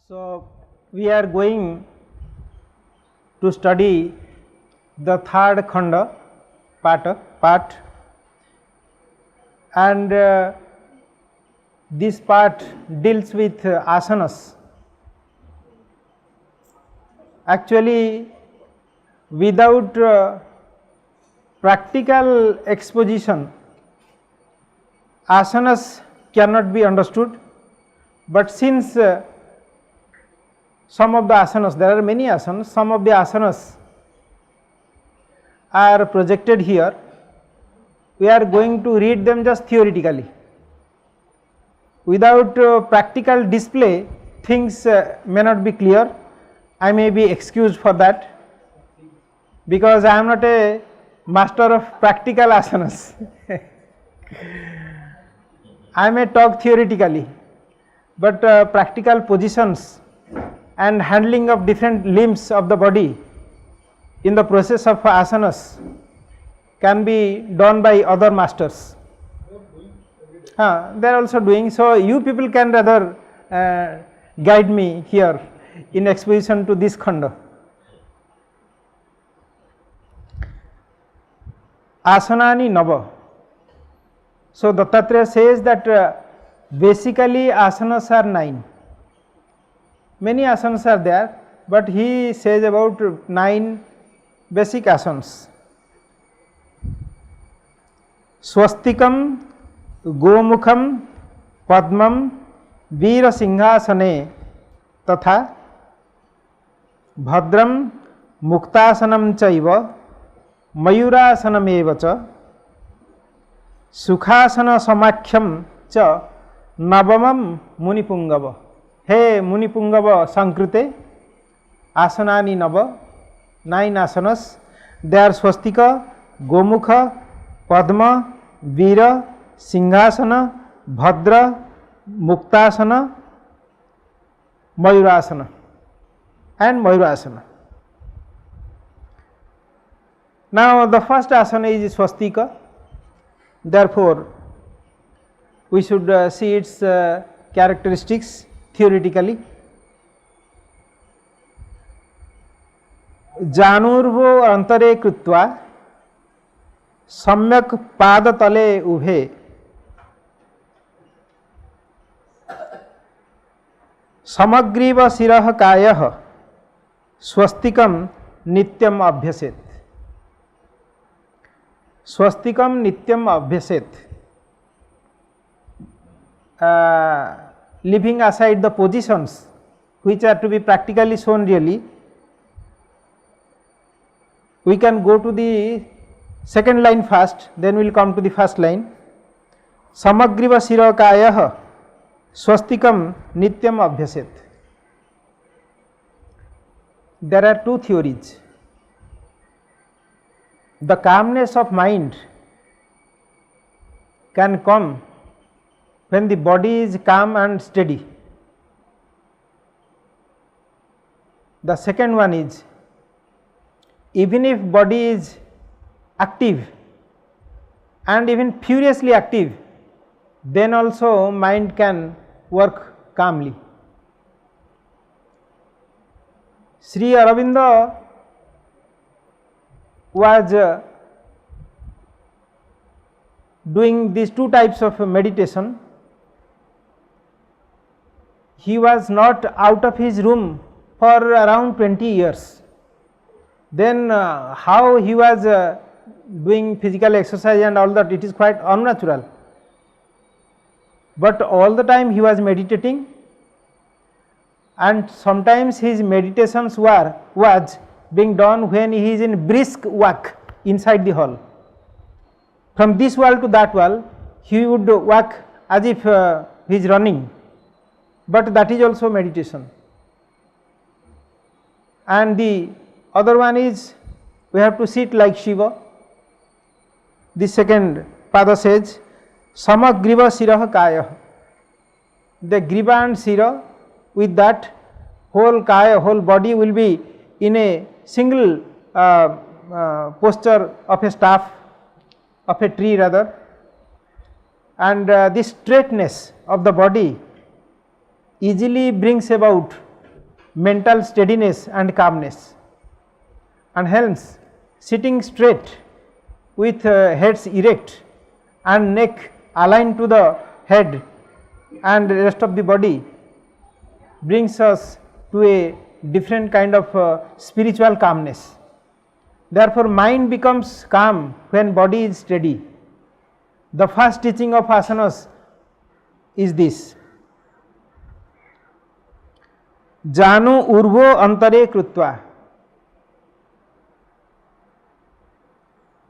So, we are going to study the third khanda part and this part deals with asanas. Actually, without practical exposition, asanas cannot be understood, but since some of the asanas, there are many asanas, some of the asanas are projected here, we are going to read them just theoretically. Without practical display, things may not be clear. I may be excused for that, because I am not a master of practical asanas. I may talk theoretically, but practical positions and handling of different limbs of the body in the process of asanas can be done by other masters. They are also doing. So, you people can rather guide me here in exposition to this khanda. Asanani Nava. So, Dattatreya says that basically asanas are 9. Many asanas are there, but he says about 9 basic asanas. Swastikam, Gomukham, Padmam, Veera Singhasane, Tatha, Bhadram, Muktasanam Chaiva, Mayurasanam Evacha, Sukhasana Samakhyam Cha, Navamam Munipungava. He Munipungava Sankrute, Asanani Nava, 9 asanas. They are Swastika, Gomukha, Padma, Veera, Singhasana, Bhadra, Muktasana, Mayurasana and Mayurasana. Now, the first asana is Swastika. Therefore, we should see its characteristics theoretically. Janurvo antare krutva सम्यक पाद तले उभे समग्रीव शिरः कायः स्वस्तिकम नित्यम अभ्यसेत. स्वस्तिकम नित्यम अभ्यसेत. Leaving aside the positions which are to be practically shown really, we can go to the second line first, then we will come to the first line. Samagriva shirakayah swastikam nityam abhyaset. There are two theories. The calmness of mind can come when the body is calm and steady. The second one is, even if body is active and even furiously active, then also mind can work calmly. Sri Aurobindo was doing these two types of meditation. He was not out of his room for around 20 years. Then how he was doing physical exercise and all that, it is quite unnatural. But all the time he was meditating, and sometimes his meditations was being done when he is in brisk walk inside the hall. From this wall to that wall, he would walk as if he is running, but that is also meditation. And the other one is, we have to sit like Shiva. The second pada says, Samagriva Sirah Kaya. The Griva and Sira, with that whole Kaya, whole body will be in a single posture of a staff, of a tree rather, and this straightness of the body easily brings about mental steadiness and calmness, and hence sitting straight with heads erect and neck aligned to the head and rest of the body brings us to a different kind of spiritual calmness. Therefore, mind becomes calm when body is steady. The first teaching of asanas is this. Janu urvo antare krutva.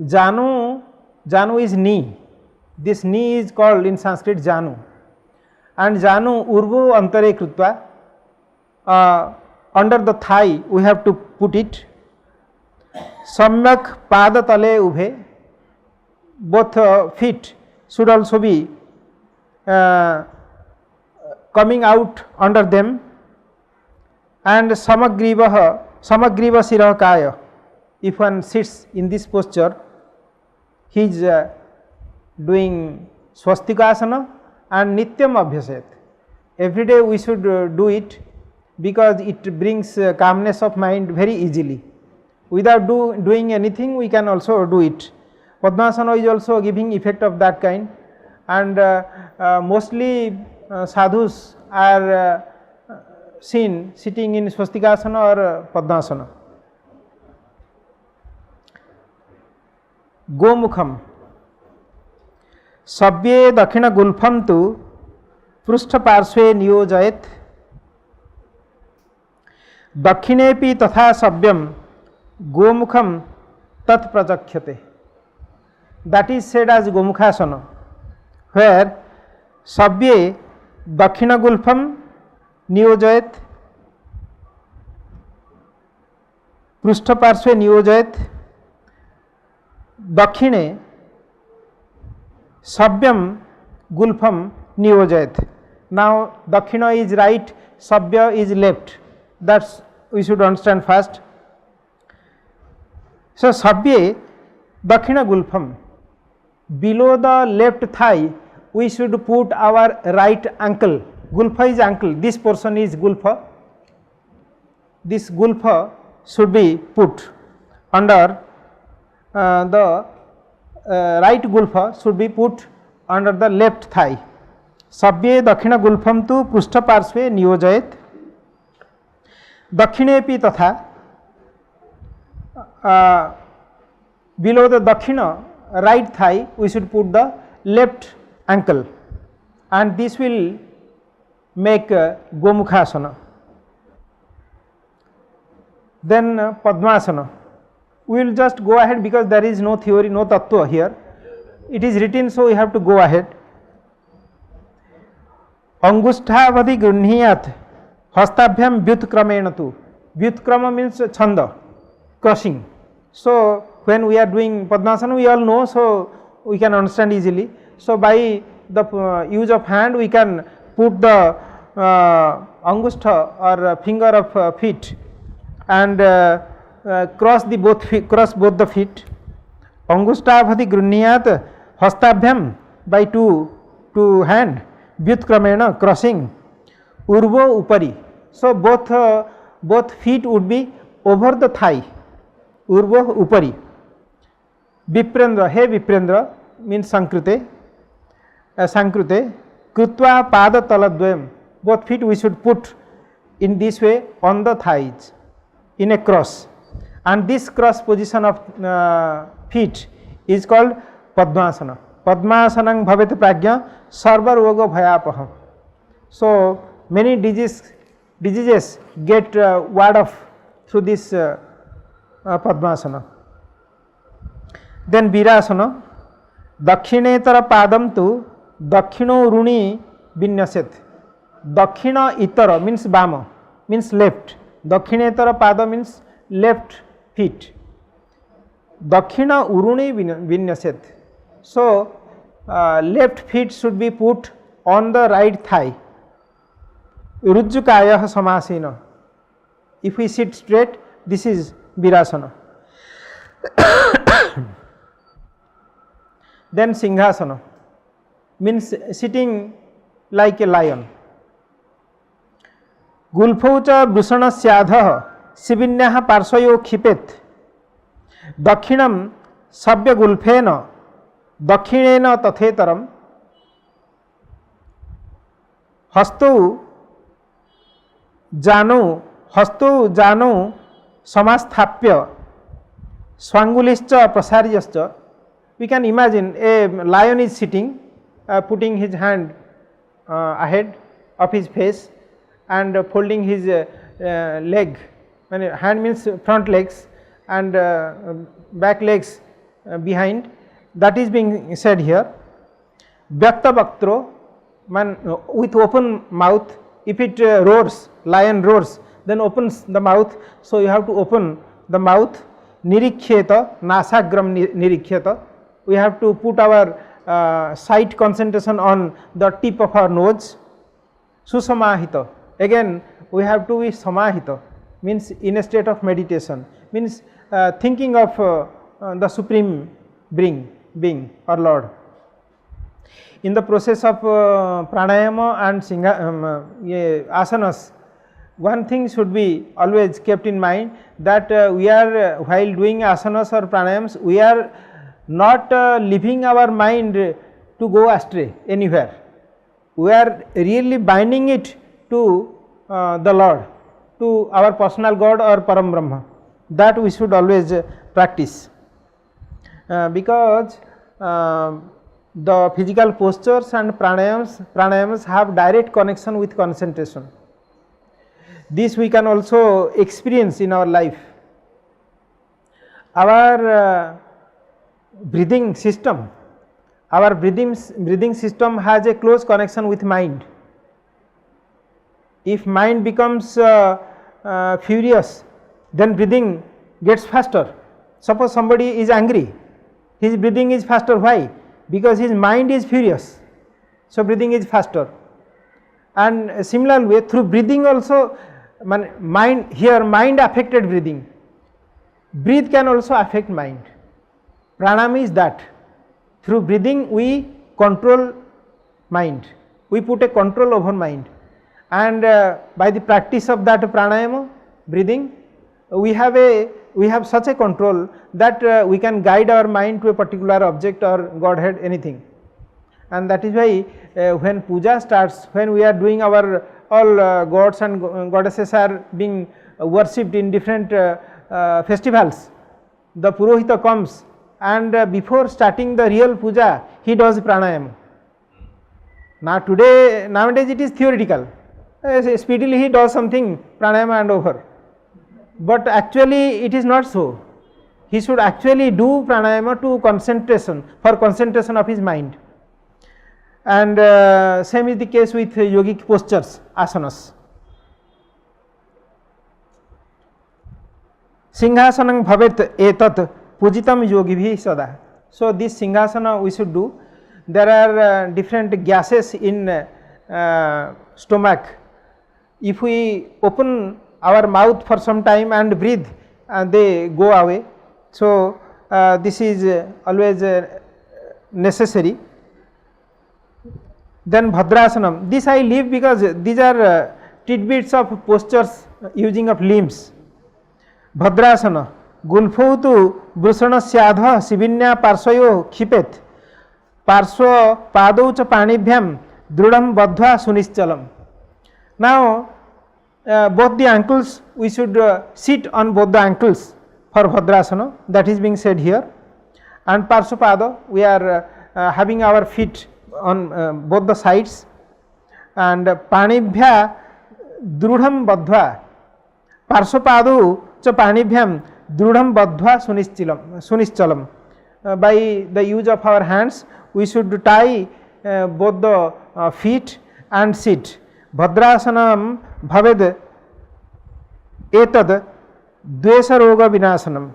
Janu is knee. This knee is called in Sanskrit Janu. And Janu urvo antare krutva. Under the thigh we have to put it. Samyak pada tale ubhe. Both feet should also be coming out under them. And samagriva sirah kaya. If one sits in this posture, he is doing swastikasana and nityam abhyaset. Every day we should do it, because it brings calmness of mind very easily. Without doing anything, we can also do it. Padmasana is also giving effect of that kind, and mostly sadhus are seen sitting in swastikasana or padmasana. Gomukham. Sabye dakhina gulpham tu पृष्ठ पार्श्वे नियोजयेत दक्षिणेपि तथा सभ्यम गोमुखम तत्प्रचक्ष्यते. That is said as Gomukhasana, where sabye dakshina gulpham niyojayet पृष्ठ पार्श्वे नियोजयेत दक्षिणे सभ्यम gulpham niyojayet. Now dakshina is right, sabya is left. That's we should understand first. So sabye dakshina gulpham, below the left thigh we should put our right ankle. Gulpha is ankle, this portion is gulpha. This gulpha should be put under the right gulpha should be put under the left thigh. Sabye dakshina gulpham tu prushta parshve niyojayet dakshinepi tatha. Below the dakshina right thigh we should put the left ankle, and this will make Gomukhasana. Then Padmasana. We will just go ahead because there is no theory, no tattva here. It is written, so we have to go ahead. Angushthavadhi grunhiyat hastabhyam vyutkramena tu. Vyutkrama means chanda, crushing. So when we are doing Padmasana, we all know, so we can understand easily. So by the use of hand we can put the angushtha or finger of feet and cross both the feet. Angushthavadhi grunhiyat hastabhyam, by two hand, vyutkramena, crossing, urvo upari. So both feet would be over the thigh, urvo upari. Viprendra, hey Viprendra means sankrute, krutva pada taladvayam. Both feet we should put in this way on the thighs in a cross, and this cross position of feet is called Padmasana. Padmasanang bhavet prajna sarva roga bhayapaham. So many diseases get ward off through this Padmasana. Then Virasana. Dakshinetara padam tu dakshino runi vinyaset. Dakshina itara means bama, means left. Dakshinetara pada means left feet. Dakshina uruni vinyaset. So left feet should be put on the right thigh. Rujjukayah samasena. If we sit straight, this is Virasana. Then Singhasana means sitting like a lion. गुल्फौ च वृषणस्याधः शिबिन्याः पार्श्वयो क्षिपेत् दक्षिणं सव्यगुल्फेन दक्षिणेन तथेतरम् हस्तौ जानौ समास्थाप्य स्वांगुलिश्च प्रसार्यश्च. We can imagine a lion is sitting, putting his hand ahead of his face and folding his leg. When hand means front legs and back legs behind. That is being said here. Vyakta Vaktro, man with open mouth. If it roars, lion roars, then opens the mouth. So you have to open the mouth. Nirikhyeta, nasagram nirikhyeta. We have to put our sight concentration on the tip of our nose. Susamahita. Again, we have to be samahita, means in a state of meditation, means thinking of the supreme being or Lord. In the process of pranayama and asanas, one thing should be always kept in mind, that we are while doing asanas or pranayams, we are not leaving our mind to go astray anywhere. We are really binding it to the Lord, to our personal God or Param Brahma. That we should always practice, because the physical postures and pranayams have direct connection with concentration. This we can also experience in our life. Our breathing system has a close connection with mind. If mind becomes furious, then breathing gets faster. Suppose somebody is angry, his breathing is faster. Why? Because his mind is furious, so breathing is faster. And similar way, through breathing also, mind affected breathing. Breathe can also affect mind. Pranayama is that. Through breathing we control mind, we put a control over mind, and by the practice of that pranayama, breathing, we have such a control that we can guide our mind to a particular object or Godhead, anything. And that is why when puja starts, when we are doing our all gods and goddesses are being worshipped in different festivals, the Purohita comes and before starting the real puja, he does pranayama. Nowadays it is theoretical. Speedily he does something, pranayama and over. But actually it is not so. He should actually do pranayama to concentration, for concentration of his mind. And same is the case with yogic postures, asanas. Singhasanam bhavet etat pujitam yogibhi sada. So this singhasana we should do. There are different gases in stomach. If we open our mouth for some time and breathe, they go away. So this is always necessary. Then Bhadrasanam. This I leave because these are tidbits of postures using of limbs. Bhadrasana. Gulphau tu brushanasyaadha sibinya parshvayo khipet. Parshva padau cha panibhyam drudam badhva sunischalam. Now both the ankles, we should sit on both the ankles for Bhadrasana, that is being said here. And Parshvapada, we are having our feet on both the sides, and Panibhya Drudham Badhva, Parshvapadu cha Panibhyam Drudham Badhva Sunischalam. By the use of our hands, we should tie both the feet and sit. Bhadrasanam bhaved etad dvesharoga vinasanam.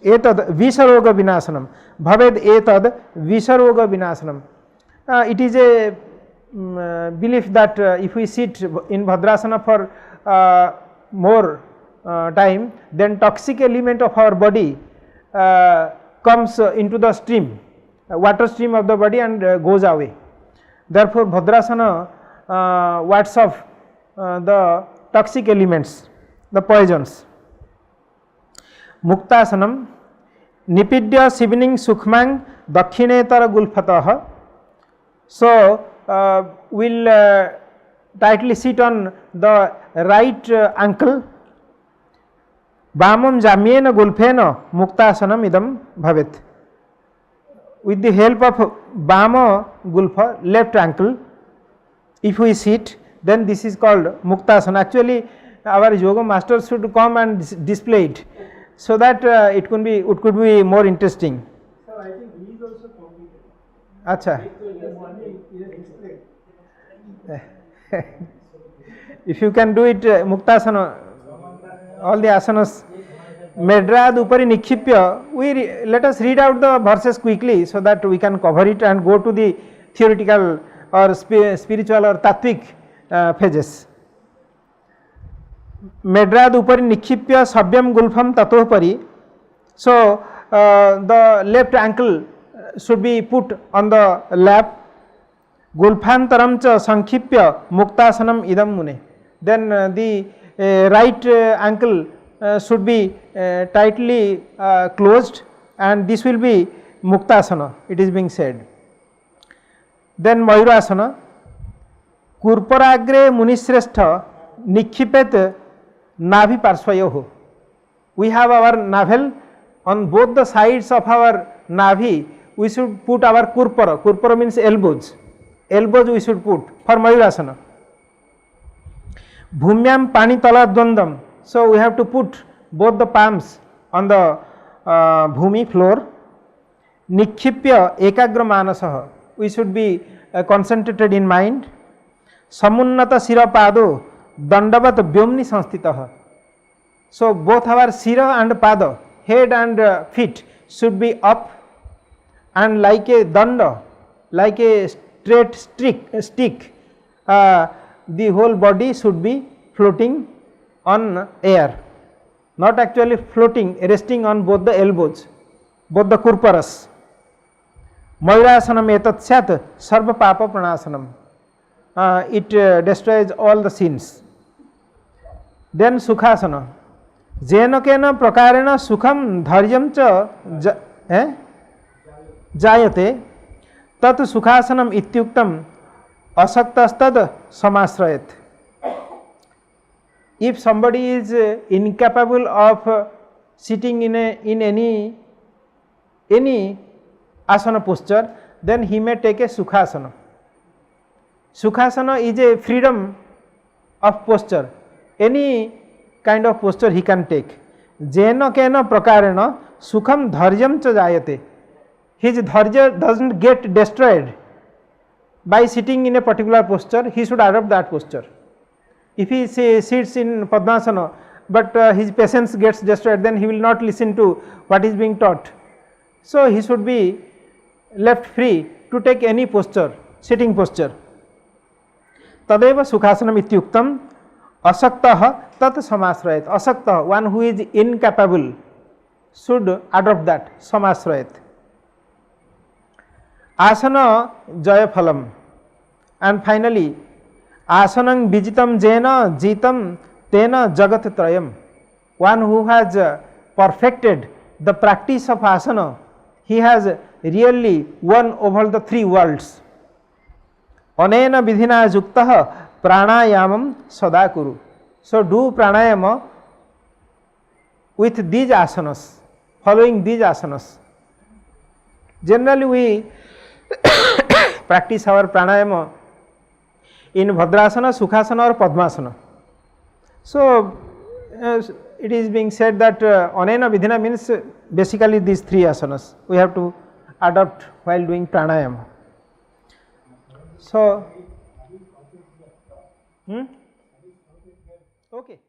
Etad visharoga vinasanam. Bhaved etad visharoga vinasanam. It is a belief that if we sit in Bhadrasana for more time, then toxic element of our body comes into the stream, water stream of the body, and goes away. Therefore Bhadrasana, words of the toxic elements, the poisons. Muktasanam nipidya shivining sukhmang dakshinetar gulphatah. So we'll tightly sit on the right ankle. Vamam jamyena gulphena muktasanam idam bhavet. With the help of Vama gulpha, left ankle, if we sit, then this is called Muktasana. Actually, our yoga master should come and display it, so that it could be more interesting. Sir, I think he is also complicated. Acha. If you can do it, Muktasana, all the asanas. Medrad upari nikshipya, let us read out the verses quickly so that we can cover it and go to the theoretical or spiritual or tattvic phases. Medrad upari nikshipya sabyam gulpham tatohpari. So the left ankle should be put on the lap. Gulphantaram cha sankhipya muktasanam idam mune. Then the right ankle should be tightly closed, and this will be Muktasana, it is being said. Then Mayurasana, Kurparagre Munishrestha Nikhipet Navi Parsvayoho. We have our navel on both the sides of our navi. We should put our kurpara. Kurpara means elbows. Elbows we should put for Mayurasana. Bhumyam Pani Tala Dvandam. So we have to put both the palms on the bhumi floor. Nikhipya ekagra manasah. We should be concentrated in mind. Samunnata sira pado dandavat vyomni sanstitah. So both our sira and pada, head and feet, should be up, and like a danda, like a straight stick, the whole body should be floating on air, not actually floating, resting on both the elbows, both the kurparas. Mayurasanam etat syat sarva papa pranasanam. It destroys all the sins. Then Sukhasana. Jena kena prakarena sukham dharyam cha jayate tat sukhasanam ityuktam asaktashtad samasrayat. If somebody is incapable of sitting in any asana posture, then he may take a Sukhasana. Sukhasana is a freedom of posture. Any kind of posture he can take. Jena kena prakarena sukham dharyam cha jayate. His dharya doesn't get destroyed by sitting in a particular posture. He should adopt that posture. If he sits in Padmasana, but his patience gets destroyed, then he will not listen to what is being taught. So he should be left free to take any posture, sitting posture. Tadeva Sukhasanam ityuktam asaktah tat samasrayat. Asaktah, one who is incapable, should adopt that, samasrayat. Asana jaya phalam. And finally, asanang vijitam jena jitam tena jagat trayam. One who has perfected the practice of asana, he has really won over the three worlds. Anena vidhina yuktah pranayamam sada kuru. So do pranayama with these asanas, following these asanas. Generally we practice our pranayama in Bhadrasana, Sukhasana or Padmasana. So it is being said that Anena Vidhina means basically these three asanas we have to adopt while doing pranayama. So, okay.